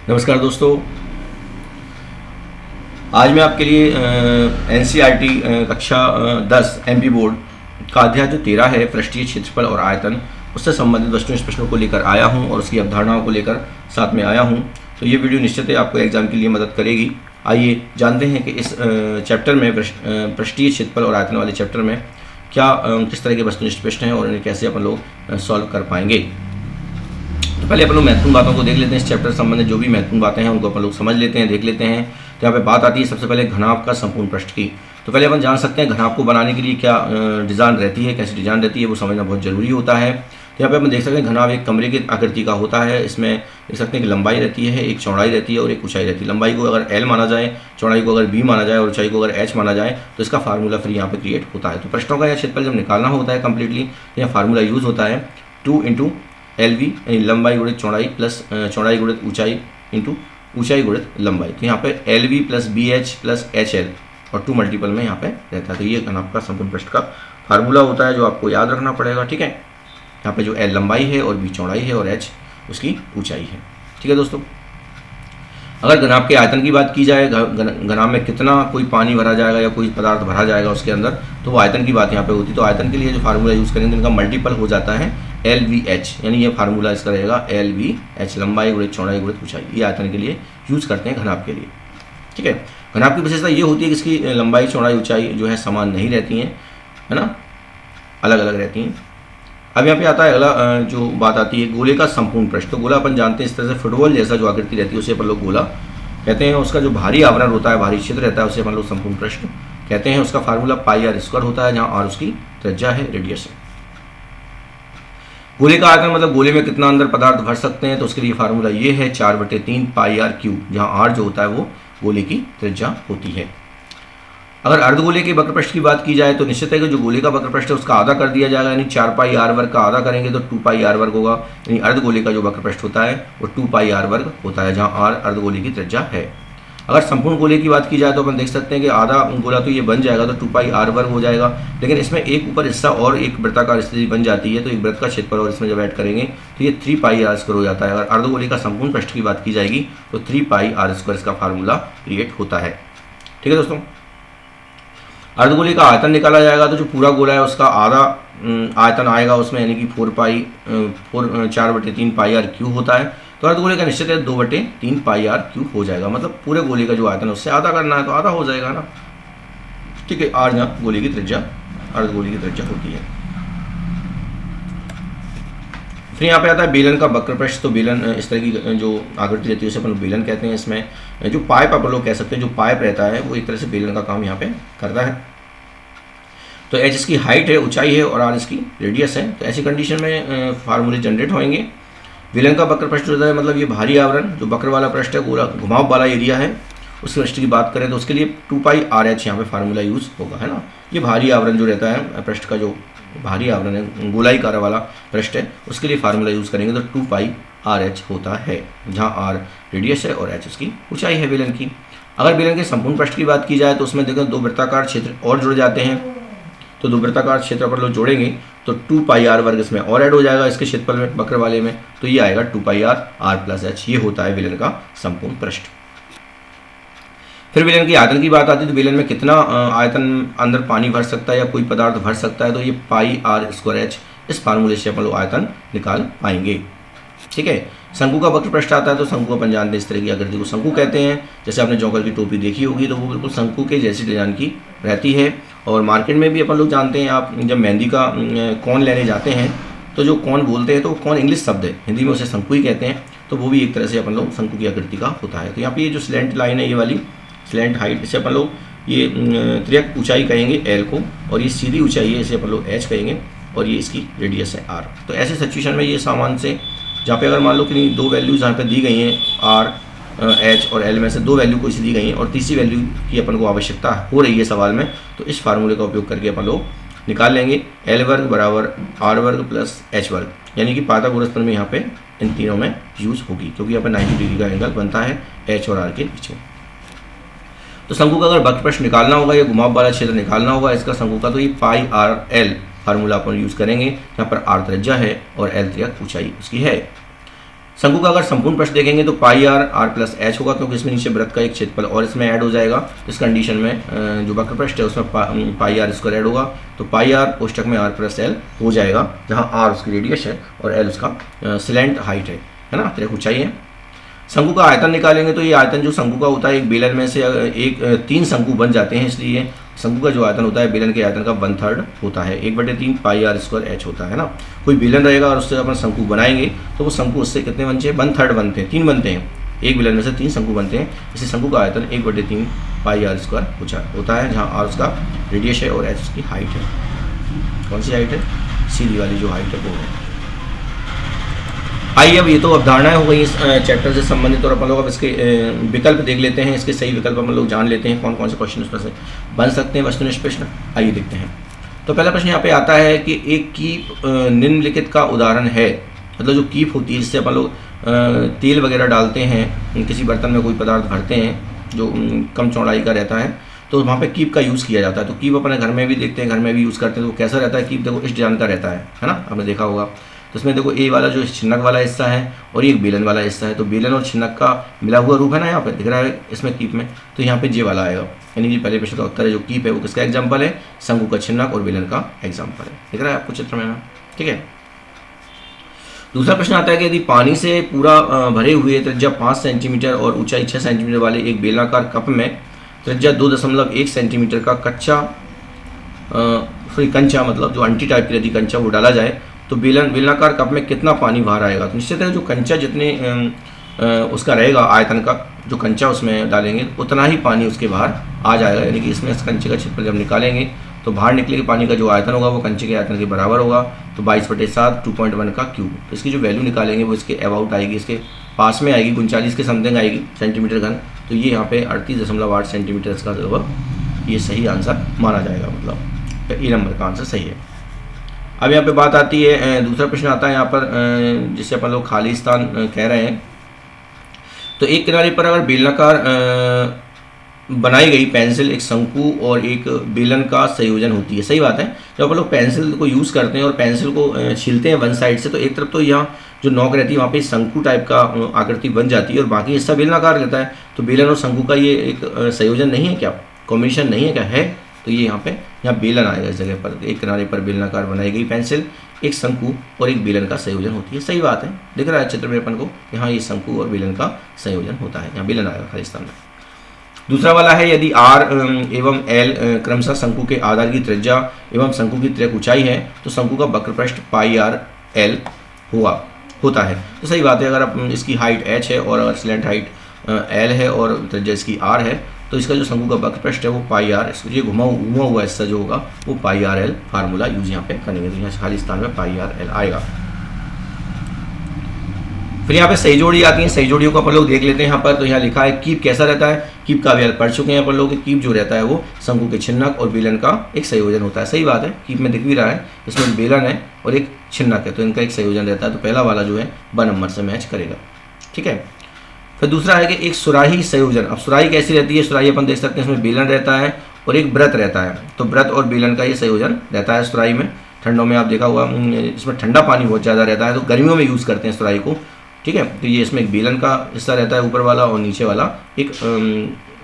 नमस्कार दोस्तों, आज मैं आपके लिए एनसीईआरटी कक्षा 10 एमपी बोर्ड का अध्याय जो 13 है पृष्ठीय क्षेत्रफल और आयतन, उससे संबंधित वस्तुनिष्ठ प्रश्नों को लेकर आया हूं और उसकी अवधारणाओं को लेकर साथ में आया हूं। तो ये वीडियो निश्चित ही आपको एग्जाम के लिए मदद करेगी। आइए जानते हैं कि इस चैप्टर में पृष्ठीय क्षेत्रफल और आयतन वाले चैप्टर में क्या किस तरह के वस्तुनिष्ठ प्रश्न हैं और इन्हें कैसे अपन लोग सॉल्व कर पाएंगे। तो पहले अपन लोग महत्वपूर्ण बातों को देख लेते हैं। इस चैप्टर से संबंधित जो भी महत्वपूर्ण बातें हैं उनको अपन लोग समझ लेते हैं, देख लेते हैं। तो यहाँ पे बात आती है सबसे पहले घनाभ का संपूर्ण पृष्ठ की। तो पहले अपन जान सकते हैं घनाभ को बनाने के लिए क्या डिज़ाइन रहती है, कैसी डिज़ाइन रहती है, वो समझना बहुत जरूरी होता है। तो यहाँ पे अपन देख सकते हैं घनाभ एक कमरे की आकृति का होता है। इसमें देख सकते हैं कि लंबाई रहती है, एक चौड़ाई रहती है और एक ऊंचाई रहती है। लंबाई को अगर L माना जाए, चौड़ाई को अगर B माना जाए और ऊंचाई को अगर H माना जाए तो इसका फार्मूला फिर यहाँ पे क्रिएट होता है। तो प्रश्नों का यह क्षेत्रफल जब निकालना होता है कम्प्लीटली, तो यहाँ फार्मूला यूज़ होता है 2 × LV यानी लंबाई गुणित चौड़ाई प्लस चौड़ाई गुणित ऊंचाई इंटू ऊंचाई गुणित लंबाई। तो यहाँ पे LV plus BH plus HL और 2 मल्टीपल में यहाँ पे रहता है। तो ये घनाभ का संपूर्ण पृष्ठ का फार्मूला होता है जो आपको याद रखना पड़ेगा। ठीक है, यहाँ पे जो L लंबाई है और B चौड़ाई है और H उसकी ऊंचाई है। ठीक है दोस्तों, अगर घनाभ के आयतन की बात की जाए, घनाभ में कितना कोई पानी भरा जाएगा या कोई पदार्थ भरा जाएगा उसके अंदर, तो वो आयतन की बात यहाँ पे होती है। तो आयतन के लिए जो फार्मूला यूज़ करेंगे इनका मल्टीपल हो जाता है LVH, यानी ये फार्मूला इसका रहेगा LVH, लंबाई गुणित चौड़ाई गुणित ऊंचाई। ये आयतन के लिए यूज़ करते हैं घनाभ के लिए। ठीक है, घनाभ की विशेषता ये होती है कि इसकी लंबाई चौड़ाई ऊंचाई जो है समान नहीं रहती हैं, है ना, अलग अलग रहती हैं। अब यहाँ पे आता है अगला जो बात आती है गोले का संपूर्ण पृष्ठ। तो गोला अपन जानते हैं इस तरह से फुटबॉल जैसा जो आकृति रहती है उसे अपन लोग गोला कहते हैं। उसका जो भारी आवरण होता है, भारी क्षेत्र रहता है, उसे अपन लोग संपूर्ण पृष्ठ कहते हैं। उसका फार्मूला πr² होता है, जहाँ r उसकी त्रिज्या है, रेडियस है। गोले का आयतन मतलब गोले में कितना अंदर पदार्थ भर सकते हैं, तो उसके लिए फार्मूला ये है 4/3 πr³, जहाँ r जो होता है वो गोले की त्रिज्या होती है। अगर अर्धगोले के वक्रपृष्ठ की बात की जाए तो निश्चित है कि जो गोले का वक्रपृष्ठ है उसका आधा कर दिया जाएगा, यानी 4πr² का आधा करेंगे तो 2πr² होगा। यानी अर्धगोले का जो वक्रपृष्ठ होता है वो 2πr² होता है, जहाँ r अर्धगोले की त्रिज्या है। अगर संपूर्ण गोले की बात की जाए तो अपन देख सकते हैं कि आधा गोला तो ये बन जाएगा तो 2πr² हो जाएगा, लेकिन इसमें एक ऊपर हिस्सा और एक वृत्ताकार स्थिति बन जाती है। तो एक वृत्त का क्षेत्रफल और इसमें जब ऐड करेंगे तो ये 3πr² हो जाता है। अगर अर्धगोले का संपूर्ण पृष्ठ की बात की जाएगी तो 3πr² इसका फार्मूला क्रिएट होता है। ठीक है दोस्तों, अर्धगोले का आयतन निकाला जाएगा तो जो पूरा गोला है उसका आधा आयतन आएगा उसमें, यानी कि 4/3 πr³ होता है। तो अर्धगोले का निश्चित है 2/3 πr³ हो जाएगा, मतलब पूरे गोले का जो आयतन है उससे आधा करना है तो आधा हो जाएगा ना। ठीक है, r यहाँ गोले की त्रिज्या, अर्धगोले की त्रिज्या होती है। फिर यहाँ पे आता है बेलन का वक्रपृष्ठ। तो बेलन इस तरह की जो आकृति रहती है उसे अपन बेलन कहते हैं। इसमें जो पाइप अपन लोग कह सकते हैं, जो पाइप रहता है वो एक तरह से बेलन का काम यहाँ पे करता है। तो h इसकी हाइट है, ऊंचाई है और r इसकी रेडियस है। तो ऐसी कंडीशन में फार्मूले जनरेट होंगे। बेलन का वक्रपृष्ठ होता है मतलब ये भारी आवरण जो वक्र वाला पृष्ठ है, गोला घुमाव वाला एरिया है, उस पृष्ठ की बात करें तो उसके लिए 2πrh यहाँ पे फार्मूला यूज होगा, है ना। ये भारी आवरण जो रहता है पृष्ठ का, जो भारी आवरण है गोलाईकार वाला पृष्ठ है, उसके लिए फार्मूला यूज करेंगे तो 2πrh होता है, जहाँ r रेडियस है और h उसकी ऊंचाई है बेलन की। अगर बेलन के संपूर्ण पृष्ठ की बात की जाए तो उसमें देखो 2 वृत्ताकार क्षेत्र और जुड़ जाते हैं। तो 2 वृत्ताकार क्षेत्र पर लोग जोड़ेंगे तो 2πr² इसमें और ऐड हो जाएगा इसके क्षेत्रफल में, वक्र वाले में, तो ये आएगा 2πr+h। ये होता है बेलन का संपूर्ण पृष्ठ। फिर बेलन की आयतन की बात आती है तो बेलन में कितना आयतन अंदर पानी भर सकता है या कोई पदार्थ भर सकता है, तो ये πr²h, इस फार्मूले से अपन लोग आयतन निकाल पाएंगे। ठीक है, शंकु का वक्रपृष्ठ आता है तो शंकु अपन जानते हैं इस तरह की आकृति को शंकु कहते हैं। जैसे आपने जोकर की टोपी देखी होगी तो वो बिल्कुल शंकु के जैसी डिजाइन की रहती है। और मार्केट में भी अपन लोग जानते हैं, आप जब मेहंदी का कौन लेने जाते हैं तो जो कौन बोलते हैं तो कौन इंग्लिश शब्द है, हिंदी में उसे शंकु ही कहते हैं। तो वो भी एक तरह से अपन लोग शंकु की आकृति का होता है। तो यहाँ पे ये जो स्लेंट लाइन है, ये वाली स्लेंट हाइट, इसे अपन लोग ये त्रियक ऊंचाई कहेंगे L को, और ये सीधी ऊंचाई है इसे अपन लोग H कहेंगे, और ये इसकी रेडियस है R। तो ऐसे सिचुएशन में ये सामान से जहाँ पे अगर मान लो कि 2 वैल्यूज यहाँ पे दी गई हैं, R, H और L में से 2 वैल्यू कोई सी दी गई हैं और तीसरी वैल्यू की अपन को आवश्यकता हो रही है सवाल में, तो इस फार्मूले का उपयोग करके अपन लोग निकाल लेंगे L² = R² + H², यानी कि पाइथागोरस प्रमेय में यहाँ पे इन तीनों में यूज होगी, क्योंकि यहाँ पे 90 डिग्री का एंगल बनता है H और R के बीच में। तो शंकु का अगर वक्रपृष्ठ निकालना होगा या घुमाव वाला क्षेत्र निकालना होगा इसका शंकु का, तो ये πrl फार्मूला अपन यूज़ करेंगे, जहाँ पर r त्रिज्या है और l त्रिज्या ऊंचाई उसकी है। शंकु का अगर संपूर्ण पृष्ठ देखेंगे तो पाई आर आर प्लस एच होगा, क्योंकि इसमें नीचे वृत्त का एक क्षेत्रफल और इसमें ऐड हो जाएगा। इस कंडीशन में जो वक्र पृष्ठ है उसमें पाई आर स्क्वायर ऐड होगा, तो पाई आर कोष्टक में आर प्लस एल हो जाएगा, जहाँ आर उसकी रेडियस है और एल उसका स्लैंट हाइट है ना, त्रिक ऊंचाई है। शंकु का आयतन निकालेंगे तो ये आयतन जो शंकु का होता है, एक बेलन में से तीन शंकु बन जाते हैं, इसलिए शंकु का जो आयतन होता है बेलन के आयतन का 1/3 होता है। 1/3 पाई आर स्क्वायर एच होता है ना। कोई बेलन रहेगा और उससे अपन शंकु बनाएंगे तो वो शंकु उससे कितने बनते हैं, 1/3 बनते हैं, 3 बनते हैं। एक बेलन में से 3 शंकु बनते हैं, इसलिए शंकु का आयतन 1/3 पाई आर स्क्वायर होता है, जहाँ आर उसका रेडियस है और एच उसकी हाइट है। कौन सी हाइट है, सीधी वाली जो हाइट है वो है। आइए अब ये तो अवधारणाएं हो गई इस चैप्टर से संबंधित, और अपन लोग अब इसके विकल्प देख लेते हैं, इसके सही विकल्प हम लोग जान लेते हैं, कौन कौन से क्वेश्चन उसमें से बन सकते हैं वस्तुनिष्ठ प्रश्न। आइए देखते हैं। तो पहला प्रश्न यहाँ पे आता है कि एक कीप निम्नलिखित का उदाहरण है। मतलब जो कीप होती है जिससे अपन लोग तेल वगैरह डालते हैं, किसी बर्तन में कोई पदार्थ भरते हैं जो कम चौड़ाई का रहता है, तो वहाँ पे कीप का यूज़ किया जाता है। तो कीप अपने घर में भी देखते हैं, घर में भी यूज़ करते हैं। तो कैसा रहता है कीप, देखो इस डिजाइन का रहता है ना, आपने देखा होगा। तो इसमें देखो ए वाला जो छिन्नक वाला हिस्सा है और ये बेलन वाला हिस्सा है, तो बेलन और छिन्नक का मिला हुआ रूप है ना, यहाँ पे दिख रहा है इसमें कीप में, तो यहाँ पे जे वाला आएगा। यानी कि पहले प्रश्न का उत्तर है जो कीप है वो किसका एग्जाम्पल है, शंकु का छिन्नक और बेलन का एग्जाम्पल है। दिख रहा है आपको चित्र में ना, ठीक है। दूसरा प्रश्न आता है कि यदि पानी से पूरा भरे हुए त्रिज्या 5 सेंटीमीटर और ऊंचाई 6 सेंटीमीटर वाले एक बेलनाकार कप में त्रिज्या 2.1 सेंटीमीटर का कंचा, मतलब जो अंटी टाइप की रहती कंचा, वो डाला जाए तो बेलनाकार कप में कितना पानी बाहर आएगा। तो निश्चित है जो कंचा जितने उसका रहेगा आयतन का, जो कंचा उसमें डालेंगे उतना ही पानी उसके बाहर आ जाएगा। यानी कि इसमें इस कंचे का क्षेत्रफल जब निकालेंगे तो बाहर निकलेगा पानी का जो आयतन होगा वो कंचे के आयतन के बराबर होगा। तो 22/7 2.1 का क्यूब, तो इसकी जो वैल्यू निकालेंगे वो इसके अबाउट आएगी, इसके पास में आएगी, 39 के समथिंग आएगी सेंटीमीटर घन। तो ये यहाँ पे 38.8 सेंटीमीटर इसका जो ये सही आंसर माना जाएगा, मतलब ए नंबर का आंसर सही है। अब यहाँ पे बात आती है, दूसरा प्रश्न आता है यहाँ पर, जिसे अपन लोग खाली स्थान कह रहे हैं। तो एक किनारे पर अगर बेलनाकार बनाई गई पेंसिल एक शंकु और एक बेलन का संयोजन होती है। सही बात है, जब अपन लोग पेंसिल को यूज़ करते हैं और पेंसिल को छीलते हैं वन साइड से, तो एक तरफ तो यहाँ जो नोक रहती है वहाँ पे शंकु टाइप का आकृति बन जाती है और बाकी हिस्सा बेलनाकार रहता है। तो बेलन और शंकु का ये एक संयोजन नहीं है क्या, कॉम्बिनेशन नहीं है क्या, है। तो ये यहाँ बेलन आएगा इस जगह पर। एक किनारे पर बेलनाकार बनाई गई पेंसिल एक शंकु और एक बेलन का संयोजन होती है। सही बात है, दिख रहा है चित्र में अपन को, यहाँ ये शंकु और बेलन का संयोजन होता है, यहाँ बेलन आएगा खाली स्थान में। दूसरा वाला है, यदि आर एवं एल क्रमशः शंकु के आधार की त्रिज्या एवं शंकु की त्रिक ऊंचाई है तो शंकु का वक्र पृष्ठ पाई आर एल होता है। तो सही बात है, अगर आप इसकी हाइट एच है और अगर स्लैंट हाइट एल है और त्रिज्या इसकी आर है, तो इसका जो शंकु का वक्र पृष्ठ है वो पाई आर, ये घुमा हुआ हिस्सा जो होगा वो पाई आर एल फार्मूला यूज यहाँ पे करेंगे। तो यहाँ खाली स्थान में पाई आर एल आएगा। फिर यहाँ पे सही जोड़ी आती है, सही जोड़ियों को अपन लोग देख लेते हैं यहाँ पर। तो यहाँ लिखा है कीप कैसा रहता है, कीप का अभी पढ़ चुके हैं अपन लोग। कीप जो रहता है वो शंकु के छिन्नक और बेलन का एक संयोजन होता है। सही बात है, कीप में दिख भी रहा है, इसमें बेलन है और एक छिन्नक है, तो इनका एक संयोजन रहता है। तो पहला वाला जो है ब नंबर से मैच करेगा, ठीक है। फिर दूसरा है कि एक सुराही संयोजन। अब सुराही कैसी रहती है, सुराही अपन देख सकते हैं इसमें बेलन रहता है और एक व्रत रहता है। तो व्रत और बेलन का ये संयोजन रहता है सुराही में। ठंडों में आप देखा होगा इसमें ठंडा पानी बहुत ज़्यादा रहता है, तो गर्मियों में यूज़ करते हैं सुराही को, ठीक है। तो ये इसमें एक बेलन का हिस्सा रहता है ऊपर वाला और नीचे वाला एक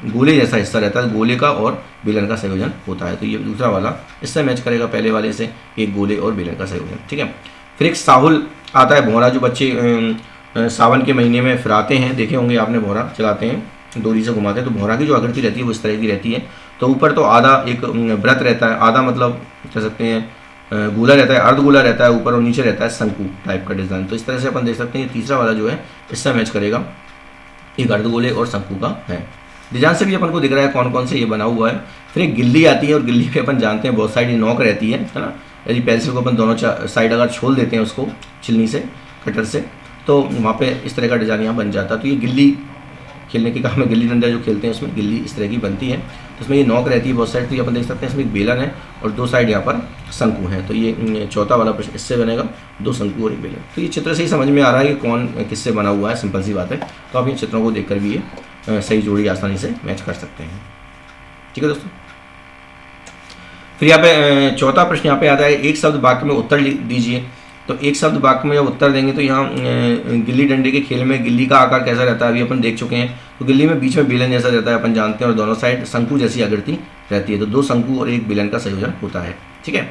गोले जैसा हिस्सा रहता है, गोले का और बेलन का संयोजन होता है। तो ये दूसरा वाला इससे मैच करेगा पहले वाले से, एक गोले और बेलन का संयोजन, ठीक है। फिर एक साहुल आता है, भौरा, जो बच्चे सावन के महीने में फिराते हैं, देखे होंगे आपने, भौरा चलाते हैं, डोरी से घुमाते हैं। तो भौरा की जो आकृति रहती है वो इस तरह की रहती है। तो ऊपर तो आधा एक व्रत रहता है, आधा मतलब कह सकते हैं गोला रहता है, अर्धगोला रहता है ऊपर, और नीचे रहता है शंकु टाइप का डिज़ाइन। तो इस तरह से अपन देख सकते हैं तीसरा वाला जो है इससे मैच करेगा, एक अर्धगोले और शंकु का है। डिजाइन से भी अपन को दिख रहा है कौन कौन से ये बना हुआ है। फिर एक गिल्ली आती है और गिल्ली पे अपन जानते हैं बहुत सारी नोक रहती है ना। यदि पेंसिल को अपन दोनों साइड अगर छोल देते हैं उसको छिलनी से, कटर से, तो वहाँ पे इस तरह का डिज़ाइन यहाँ बन जाता है। तो ये गिल्ली खेलने के काम में, गिल्ली डंडा जो खेलते हैं उसमें गिल्ली इस तरह की बनती है। तो इसमें ये नोक रहती है बहुत साइड। तो ये अपन देख सकते हैं इसमें एक बेलन है और दो साइड यहाँ पर शंकु है। तो ये चौथा वाला प्रश्न इससे बनेगा, दो शंकु और एक बेलन। तो ये चित्र से ही समझ में आ रहा है कि कौन किससे बना हुआ है, सिंपल सी बात है। तो आप इन चित्रों को देखकर भी ये सही जोड़ी आसानी से मैच कर सकते हैं, ठीक है दोस्तों। फिर यहाँ पे चौथा प्रश्न यहाँ पे आता है, एक शब्द वाक्य में उत्तर दीजिए। तो एक शब्द वाक्य में जब उत्तर देंगे तो यहाँ गिल्ली डंडे के खेल में गिल्ली का आकार कैसा रहता है अभी अपन देख चुके हैं। तो गिल्ली में बीच में बेलन जैसा रहता है अपन जानते हैं, और दोनों साइड शंकु जैसी आकृति रहती है। तो 2 शंकु और 1 बेलन का संयोजन होता है। ठीक है,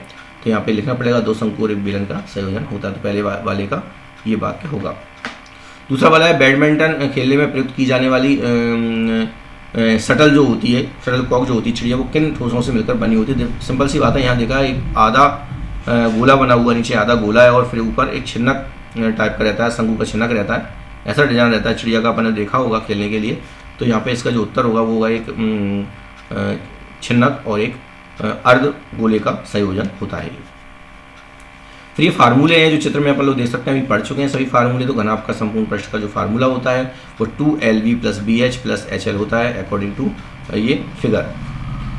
तो यहाँ पे लिखना पड़ेगा 2 शंकु और 1 बेलन का संयोजन होता है। तो पहले वाले का ये वाक्य होगा। दूसरा वाला है बैडमिंटन खेलने में प्रयुक्त की जाने वाली शटल जो होती है, शटल कॉक जो होती है चिड़िया, वो किन ठोसों से मिलकर बनी होती है। सिंपल सी बात है, यहाँ देखा है एक आधा गोला बना हुआ, नीचे आधा गोला है और फिर ऊपर एक छिन्नक टाइप का रहता है, शंकु का छिन्नक रहता है, ऐसा डिजाइन रहता है चिड़िया का, अपन ने देखा होगा खेलने के लिए। तो यहाँ पे इसका जो उत्तर होगा वो होगा एक छिन्नक और एक अर्ध गोले का संयोजन होता है। फिर ये फार्मूले हैं जो चित्र में अपन लोग देख सकते हैं, अभी पढ़ चुके हैं सभी फार्मूले। तो घनाभ का संपूर्ण पृष्ठ का जो फार्मूला होता है वो 2LV + BH + HL होता है अकॉर्डिंग टू ये फिगर।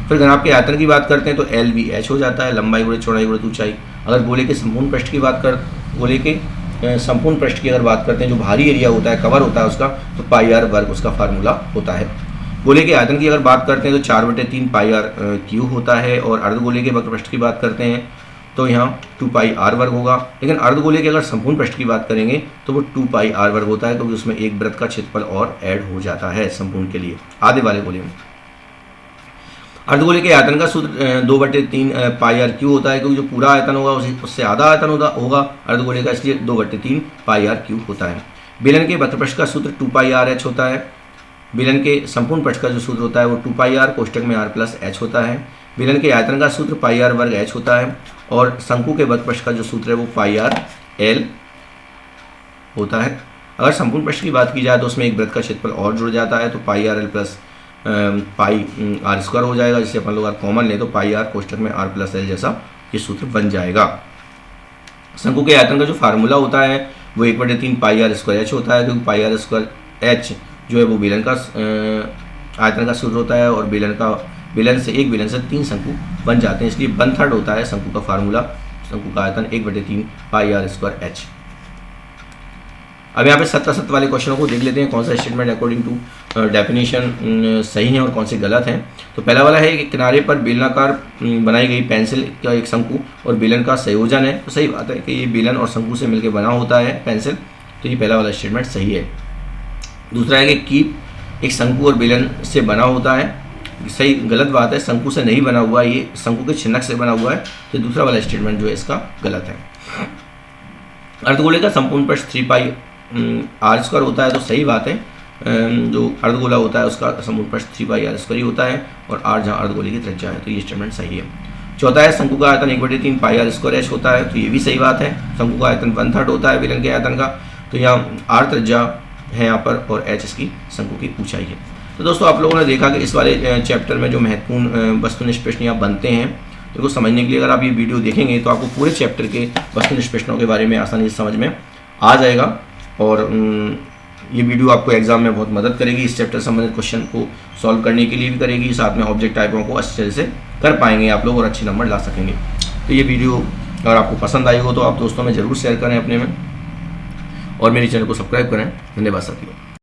फिर घनाभ के आयतन की बात करते हैं तो LVH हो जाता है, लंबाई गुणे चौड़ाई गुणे ऊंचाई। अगर गोले के संपूर्ण पृष्ठ की बात कर गोले के संपूर्ण पृष्ठ की अगर बात करते हैं, जो भारी एरिया होता है, कवर होता है उसका, तो πr वर्ग उसका फार्मूला होता है। गोले के आयतन की अगर बात करते हैं तो 4/3 πr³ होता है। और अर्धगोले के वक्र पृष्ठ की बात करते हैं तो यहाँ 2πr वर्ग होगा। लेकिन अर्धगोले के अगर संपूर्ण पृष्ठ की बात करेंगे तो वो 2πr वर्ग होता है, क्योंकि उसमें एक वृत्त का क्षेत्रफल और ऐड हो जाता है संपूर्ण के लिए आधे वाले गोले में। अर्धगोले के आयतन का सूत्र 2/3 πr³ होता है, क्योंकि जो पूरा आयतन होगा उससे आधा आयतन होगा अर्धगोले का, इसलिए 2/3 πr³ होता है। बेलन के वक्र पृष्ठ का सूत्र 2πrh होता है। बेलन के संपूर्ण पृष्ठ का जो सूत्र होता है वो 2πr कोष्टक में r + h होता है। बेलन के आयतन का सूत्र πr वर्ग h होता है। और शंकु के वक्र पृष्ठ का जो सूत्र है वो πrl होता है। अगर संपूर्ण पृष्ठ की बात की जाए तो उसमें एक वृत्त का क्षेत्रफल और जुड़ जाता है, तो πrl + πr² हो जाएगा, जिसे अपन लोग कॉमन ले तो πr कोष्टक में r + l जैसा ये सूत्र बन जाएगा। शंकु के आयतन का जो फार्मूला होता है वो 1/3 πr² h होता है, क्योंकि πr² h जो है वो बेलन का आयतन का सूत्र होता है, और बेलन से 3 शंकु बन जाते हैं, इसलिए 1/3 होता है शंकु का फार्मूला। शंकु का आयतन 1/3 πr² h। अब यहाँ पे 17 वाले क्वेश्चनों को देख लेते हैं, कौन सा स्टेटमेंट अकॉर्डिंग टू डेफिनेशन सही है और कौन से गलत हैं। तो पहला वाला है कि किनारे पर बेलनाकार बनाई गई पेंसिल का एक शंकु और बेलन का संयोजन है। तो सही बात है कि ये बेलन और शंकु से मिलकर बना होता है पेंसिल, तो ये पहला वाला स्टेटमेंट सही है। दूसरा है कि कीप एक शंकु और बेलन से बना होता है, सही गलत बात है, शंकु से नहीं बना हुआ, ये शंकु के छिन्नक से बना हुआ है, तो दूसरा वाला स्टेटमेंट जो है इसका गलत है। अर्धगोले का संपूर्ण पृष्ठ 3πr² होता है, तो सही बात है, जो अर्धगोला होता है उसका संपूर्ण पृष्ठ 3πr² ही होता है, और r जहाँ अर्धगोले की त्रिज्या है, तो ये स्टेटमेंट सही है। चौथा है शंकु का आयतन 1/3 πr² h होता है, तो ये भी सही बात है। शंकु का आयतन 1/3 होता है बेलन के आयतन का, तो यहाँ r त्रिज्या है यहाँ पर और h इसकी शंकु की ऊंचाई है। तो दोस्तों आप लोगों ने देखा कि इस वाले चैप्टर में जो महत्वपूर्ण वस्तुनिष्ठ प्रश्न यहाँ बनते हैं, इनको समझने के लिए अगर आप ये वीडियो देखेंगे तो आपको पूरे चैप्टर के वस्तुनिष्ठ प्रश्नों के बारे में आसानी से समझ में आ जाएगा, और ये वीडियो आपको एग्जाम में बहुत मदद करेगी। इस चैप्टर से संबंधित क्वेश्चन को सॉल्व करने के लिए भी करेगी, साथ में ऑब्जेक्ट टाइपों को अच्छे तरह से कर पाएंगे आप लोग और अच्छे नंबर ला सकेंगे। तो ये वीडियो अगर आपको पसंद आई हो तो आप दोस्तों में ज़रूर शेयर करें अपने में, और मेरे चैनल को सब्सक्राइब करें। धन्यवाद साथियों।